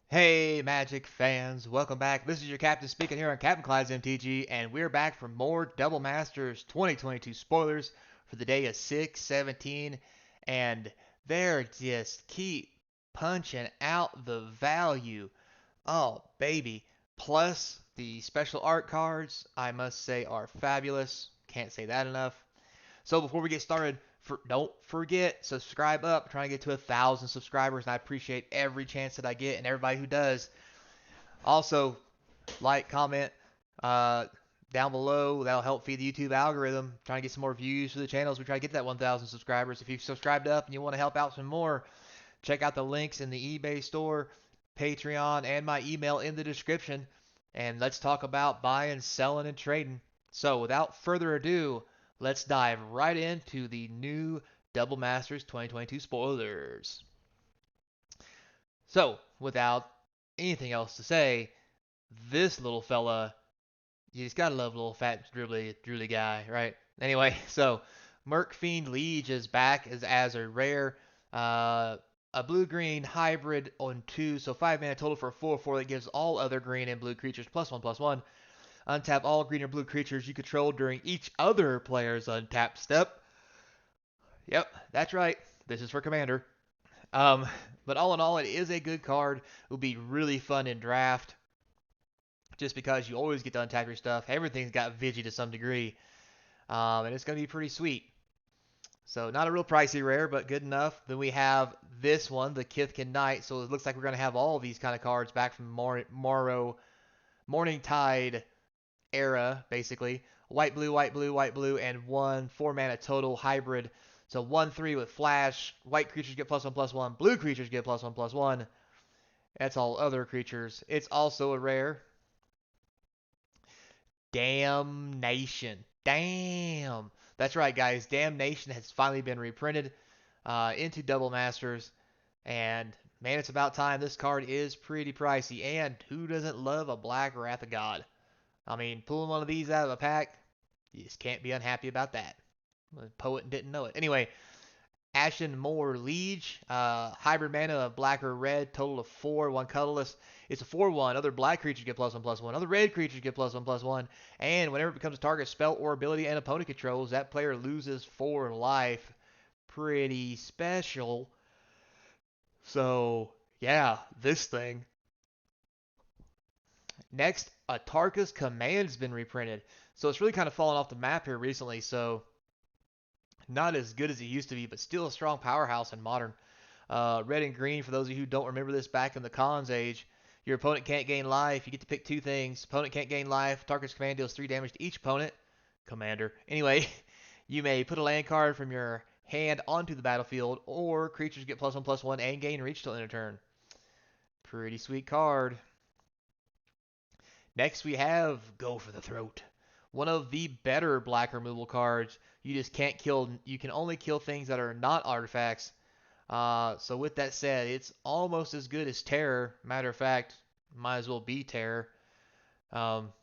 Hey, Magic fans, welcome back. This is your captain speaking here on Captain Clyde's MTG, and we're back for more Double Masters 2022 spoilers for the day of 6/17, and they're just keep punching out the value. Oh, baby. Plus, the special art cards, I must say, are fabulous. Can't say that enough. So before we get started, don't forget, subscribe up. I'm trying to get to 1,000 subscribers, and I appreciate every chance that I get and everybody who does. Also, like, comment uh, down below. That'll help feed the YouTube algorithm. Trying to get some more views for the channels. We try to get that 1,000 subscribers. If you've subscribed up and you want to help out some more, check out the links in the eBay store, Patreon, and my email in the description. And let's talk about buying, selling, and trading. So, without further ado, let's dive right into the new Double Masters 2022 spoilers. So, without anything else to say, this little fella, you just gotta love little fat dribbly guy, right? Anyway, so Merc Fiend Liege is back as a rare, uh, a blue-green hybrid on 2, so 5 mana total for a 4/4 that gives all other green and blue creatures +1/+1. Untap all green or blue creatures you control during each other player's untap step. Yep, that's right. This is for Commander. Um, but all in all, it is a good card. It will be really fun in draft, just because you always get to untap your stuff. Everything's got Vigi to some degree, and it's going to be pretty sweet. So not a real pricey rare, but good enough. Then we have this one, the Kithkin Knight. So it looks like we're going to have all of these kind of cards back from Morning Tide era, basically. White, blue, white, blue, white, blue, and 4 mana total hybrid. So 1/3 with flash. White creatures get +1/+1. Blue creatures get +1/+1. That's all other creatures. It's also a rare. Damnation. Damn. That's right, guys. Damnation has finally been reprinted into Double Masters. And man, it's about time. This card is pretty pricey. And who doesn't love a Black Wrath of God? I mean, pulling one of these out of a pack, you just can't be unhappy about that. The poet didn't know it. Anyway, Ashen Moor Liege, hybrid mana of black or red, total of 4, 1 colorless. It's a 4/1. Other black creatures get +1/+1. Other red creatures get +1/+1. And whenever it becomes a target spell or ability and opponent controls, that player loses 4 life. Pretty special. So, yeah, this thing. Next, Atarka's Command's been reprinted. So it's really kind of fallen off the map here recently. So, not as good as it used to be, but still a strong powerhouse in modern. Red and green, for those of you who don't remember this back in the Khans age, your opponent can't gain life. You get to pick two things. Opponent can't gain life. Target's command deals 3 damage to each opponent. Commander. Anyway, you may put a land card from your hand onto the battlefield, or creatures get +1/+1 and gain reach till end of turn. Pretty sweet card. Next, we have Go for the Throat. One of the better black removal cards. You just can't kill. You can only kill things that are not artifacts. So with that said, it's almost as good as Terror. Matter of fact, might as well be Terror. Um,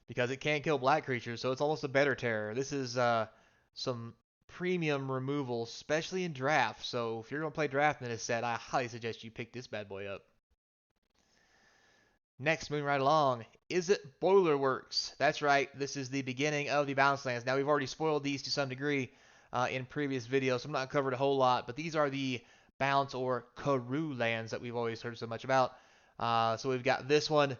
because it can't kill black creatures, so it's almost a better Terror. This is some premium removal, especially in draft. So if you're going to play draft in this set, I highly suggest you pick this bad boy up. Next, moving right along, Izzet Boilerworks. That's right, this is the beginning of the Balance Lands. Now, we've already spoiled these to some degree in previous videos, so I'm not covered a whole lot, but these are the Bounce or Karoo lands that we've always heard so much about. So we've got this one.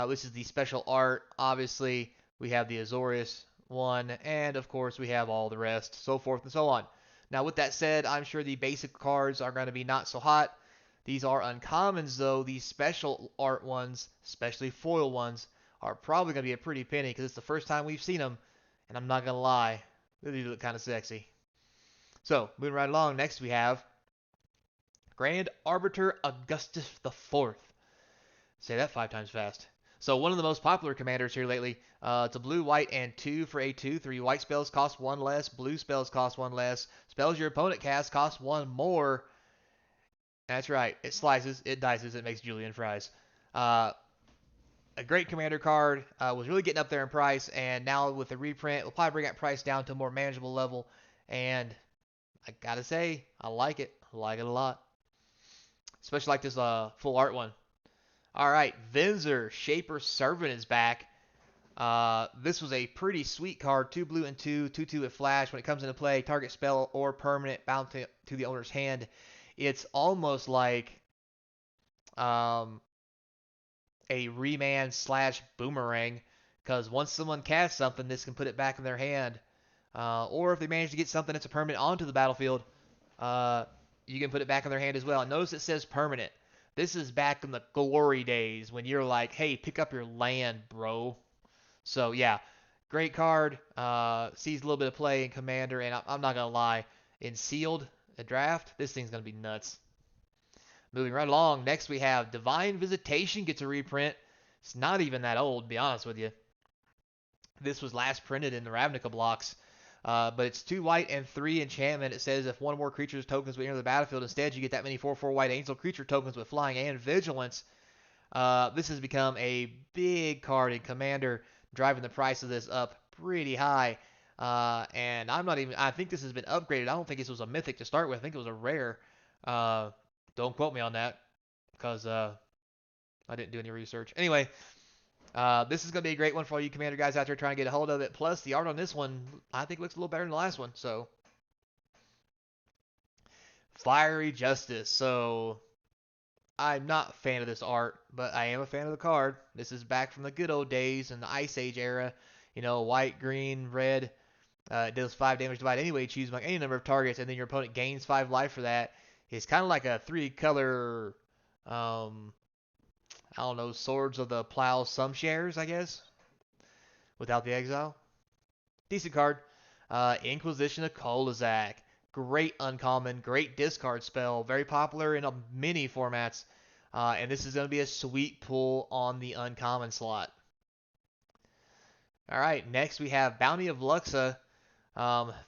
This is the special art. Obviously, we have the Azorius one, and of course, we have all the rest, so forth and so on. Now, with that said, I'm sure the basic cards are going to be not so hot. These are uncommons, though. These special art ones, especially foil ones, are probably going to be a pretty penny because it's the first time we've seen them. And I'm not going to lie, they do look kind of sexy. So, moving right along, next we have Grand Arbiter Augustus the Fourth. Say that 5 times fast. So, one of the most popular commanders here lately. It's a blue, white, and 2 for a 2/3. White spells cost 1 less. Blue spells cost 1 less. Spells your opponent casts cost 1 more. That's right. It slices, it dices, it makes julienne fries. Uh, a great commander card. Was really getting up there in price, and now with the reprint, we'll probably bring that price down to a more manageable level. And I gotta say, I like it. I like it a lot. especially like this full art one. All right, Venser Shaper Servant is back. This was a pretty sweet card. 2 blue and 2/2 with flash. When it comes into play, target spell or permanent bound to the owner's hand. It's almost like um, a remand slash boomerang, because once someone casts something, this can put it back in their hand. Or if they manage to get something that's a permanent onto the battlefield, you can put it back in their hand as well. And notice it says permanent. This is back in the glory days when you're like, hey, pick up your land, bro. So yeah, great card. Sees a little bit of play in Commander, and I'm not gonna lie, in Sealed, a draft, this thing's gonna be nuts. Moving right along, next we have Divine Visitation gets a reprint. It's not even that old, to be honest with you. This was last printed in the Ravnica blocks. But it's 2 white and 3 enchantment. It says if one more creature's tokens will enter the battlefield, instead you get that many 4/4 white angel creature tokens with flying and vigilance. This has become a big card in Commander, driving the price of this up pretty high. And I think this has been upgraded. I don't think this was a mythic to start with. I think it was a rare. Don't quote me on that, because I didn't do any research. Anyway, this is going to be a great one for all you Commander guys out there trying to get a hold of it. Plus, the art on this one, I think, looks a little better than the last one. So, Fiery Justice. So, I'm not a fan of this art, but I am a fan of the card. This is back from the good old days in the Ice Age era. You know, white, green, red. It deals 5 damage divide anyway. Choose among any number of targets, and then your opponent gains 5 life for that. It's kind of like a 3-color, I don't know, Swords of the Plow some shares, I guess, without the exile. Decent card. Inquisition of Kolazak. Great uncommon, great discard spell. Very popular in many formats. And this is going to be a sweet pull on the uncommon slot. All right, next we have Bounty of Luxa.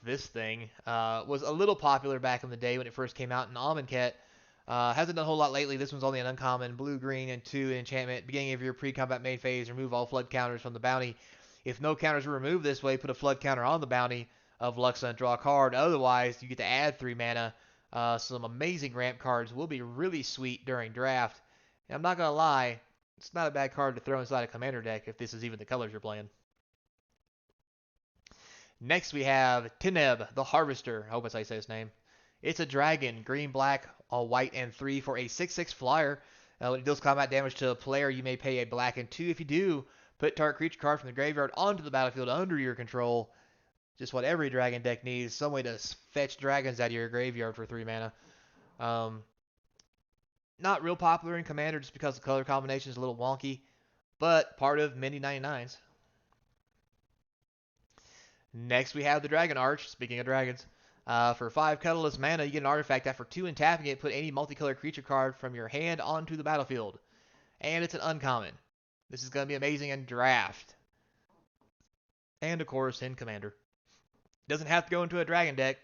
This thing was a little popular back in the day when it first came out in Amonkhet. Hasn't done a whole lot lately. This one's only an uncommon, blue, green, and 2 enchantment. Beginning of your pre-combat main phase, remove all flood counters from the bounty. If no counters are removed this way, put a flood counter on the bounty of Luxa and draw a card. Otherwise, you get to add 3 mana. Some amazing ramp cards will be really sweet during draft. And I'm not going to lie, it's not a bad card to throw inside a commander deck if this is even the colors you're playing. Next we have Tineb, the Harvester. I hope that's how you say his name. It's a dragon, green, black, all white, and 3 for a 6/6 flyer. When it deals combat damage to a player, you may pay a black and 2. If you do, put target creature card from the graveyard onto the battlefield under your control. Just what every dragon deck needs. Some way to fetch dragons out of your graveyard for 3 mana. Not real popular in Commander just because the color combination is a little wonky, but part of many 99s. Next we have the Dragon Arch. Speaking of dragons. For 5 colorless mana, you get an artifact that for 2 and tapping it, put any multicolored creature card from your hand onto the battlefield. And it's an uncommon. This is going to be amazing in draft. And of course in Commander. Doesn't have to go into a dragon deck,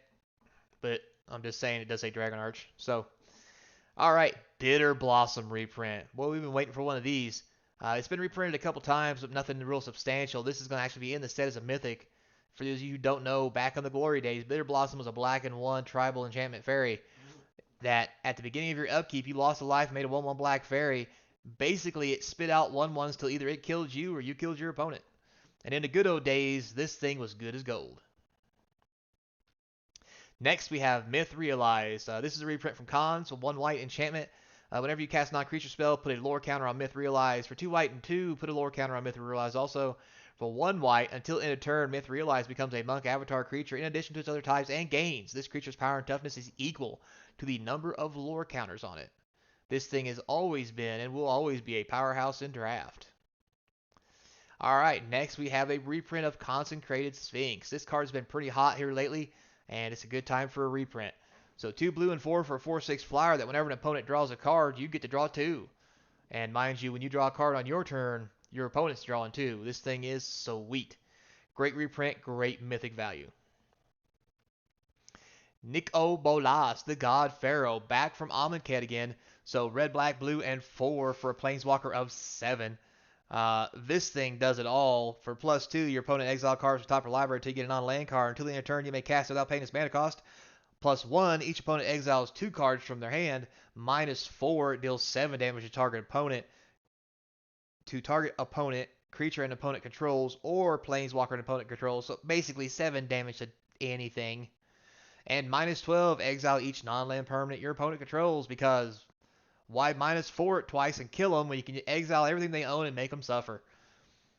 but I'm just saying it does say Dragon Arch. So, alright, Bitter Blossom reprint. Well, we've been waiting for one of these. It's been reprinted a couple times, but nothing real substantial. This is going to actually be in the set as a mythic. For those of you who don't know, back in the glory days, Bitter Blossom was a black and 1 tribal enchantment fairy that at the beginning of your upkeep, you lost a life, made a 1/1 black fairy. Basically, it spit out 1/1s till either it killed you or you killed your opponent. And in the good old days, this thing was good as gold. Next, we have Myth Realized. This is a reprint from Khans, so 1 white enchantment. Whenever you cast a non-creature spell, put a lore counter on Myth Realized. For 2 white and 2, put a lore counter on Myth Realized also. For 1 white, until end of turn, Myth Realized becomes a monk avatar creature in addition to its other types and gains. This creature's power and toughness is equal to the number of lore counters on it. This thing has always been and will always be a powerhouse in draft. Alright, next we have a reprint of Consecrated Sphinx. This card's been pretty hot here lately, and it's a good time for a reprint. So 2 blue and 4 for a 4/6 flyer that whenever an opponent draws a card, you get to draw 2. And mind you, when you draw a card on your turn, your opponent's drawing 2. This thing is sweet. Great reprint, great mythic value. Nik-O Bolas, the God Pharaoh, back from Amonkhet again. So red, black, blue, and 4 for a Planeswalker of 7. This thing does it all. For +2, your opponent exile cards from top of your library until you get a non-land card. Until the end of turn, you may cast it without paying its mana cost. +1, each opponent exiles 2 cards from their hand. -4, deals 7 damage to target opponent. Creature an opponent controls, or planeswalker an opponent controls. So basically 7 damage to anything. And -12, exile each non-land permanent your opponent controls, because why -4 it twice and kill them when you can exile everything they own and make them suffer?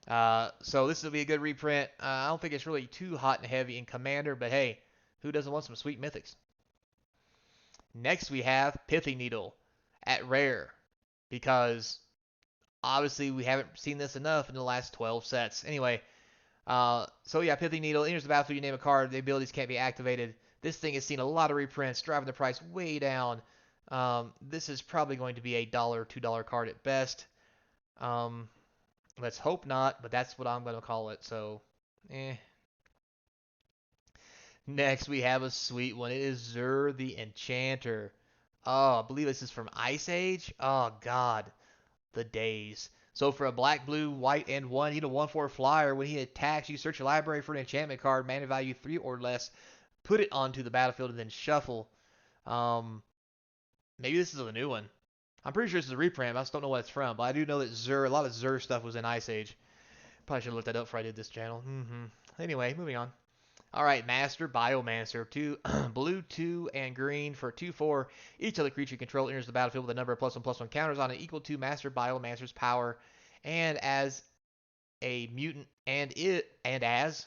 So this will be a good reprint. I don't think it's really too hot and heavy in Commander, but hey, who doesn't want some sweet mythics? Next we have Pithing Needle at rare, because obviously we haven't seen this enough in the last 12 sets. Anyway, so yeah, Pithing Needle enters the battlefield. You name a card. The abilities can't be activated. This thing has seen a lot of reprints, driving the price way down. This is probably going to be a $1, $2 card at best. Let's hope not, but that's what I'm going to call it. So, Next, we have a sweet one. It is Zur the Enchanter. Oh, I believe this is from Ice Age. Oh, God. The days. So for a black, blue, white, and 1, you need a 1/4 flyer. When he attacks, you search your library for an enchantment card, mana value 3 or less, put it onto the battlefield, and then shuffle. Maybe this is a new one. I'm pretty sure this is a reprint. I just don't know what it's from. But I do know that a lot of Zur stuff was in Ice Age. Probably should have looked that up before I did this channel. Anyway, moving on. All right, Master Biomancer. 2 blue, 2, and green for 2/4. Each other creature you control enters the battlefield with a number of +1/+1 counters on it equal to Master Biomancer's power, and as a mutant, as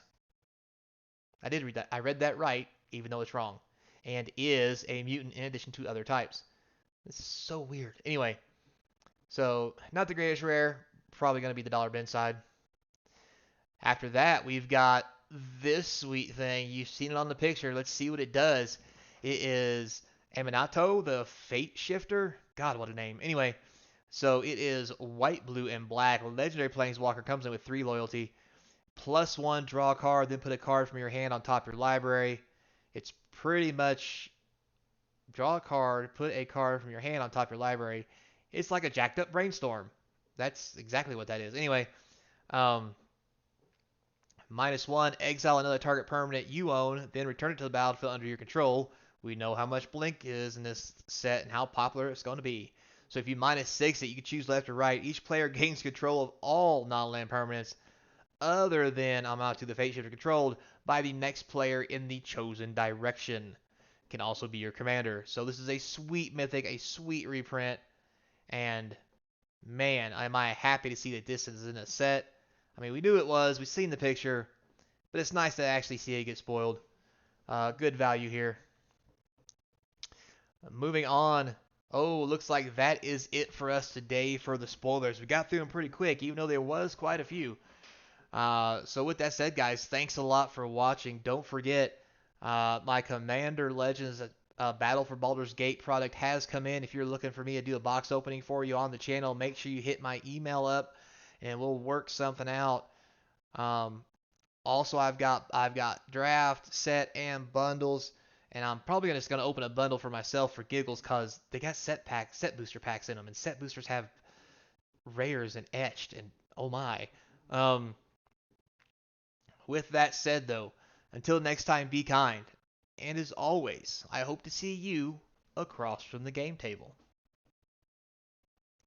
I did read that. I read that right, even though it's wrong. And is a mutant in addition to other types. This is so weird. Anyway, so not the greatest rare. Probably going to be the dollar bin side. After that, we've got this sweet thing. You've seen it on the picture. Let's see what it does. It is Aminato, the Fate Shifter. God, what a name. Anyway, so it is white, blue, and black. Legendary Planeswalker comes in with 3 loyalty. +1, draw a card, then put a card from your hand on top of your library. It's pretty much draw a card, put a card from your hand on top of your library. It's like a jacked up brainstorm. That's exactly what that is. Anyway, -1, exile another target permanent you own, then return it to the battlefield under your control. We know how much Blink is in this set and how popular it's going to be. So if you -6 it, you can choose left or right. Each player gains control of all non-land permanents other than Aminato the Fate Shifter controlled by the next player in the chosen direction. Can also be your commander. So this is a sweet mythic, a sweet reprint, and man, am I happy to see that this is in a set. I mean, we knew it was, we've seen the picture, but it's nice to actually see it get spoiled. Good value here. Moving on. Oh, looks like that is it for us today for the spoilers. We got through them pretty quick, even though there was quite a few. So with that said, guys, thanks a lot for watching. Don't forget, my Commander Legends Battle for Baldur's Gate product has come in. If you're looking for me to do a box opening for you on the channel, make sure you hit my email up, and we'll work something out. Also, I've got draft, set, and bundles, and I'm probably just gonna open a bundle for myself for giggles, cause they got set booster packs in them, and set boosters have rares and etched, and oh my. With that said, though, until next time, be kind. And as always, I hope to see you across from the game table.